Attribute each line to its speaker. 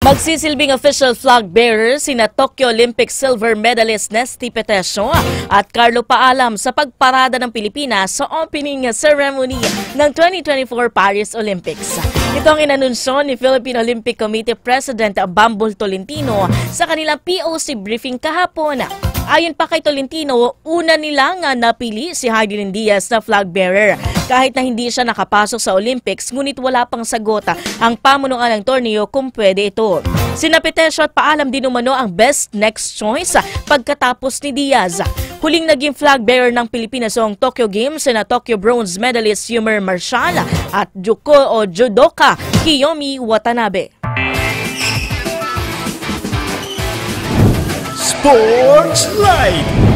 Speaker 1: Magsisilbing official flag bearer sina Tokyo Olympics silver medalist Nesty Petesio at Carlo Paalam sa pagparada ng Pilipinas sa opening ceremony ng 2024 Paris Olympics. Ito ang inanunsyo ni Philippine Olympic Committee President Bambol Tolentino sa kanilang POC briefing kahapon. Ayon pa kay Tolentino, una nilang napili si Hardilyn Diaz na flag bearer. Kahit na hindi siya nakapasok sa Olympics, ngunit wala pang sagot ang pamunuan ng torneo kung pwede ito. Sina Petesio at Paalam din umano ang best next choice pagkatapos ni Diaz. Huling naging flag bearer ng Pilipinas noong Tokyo Games na Tokyo bronze medalist Yumer Marshall at judoka Kiyomi Watanabe.
Speaker 2: Sports Live!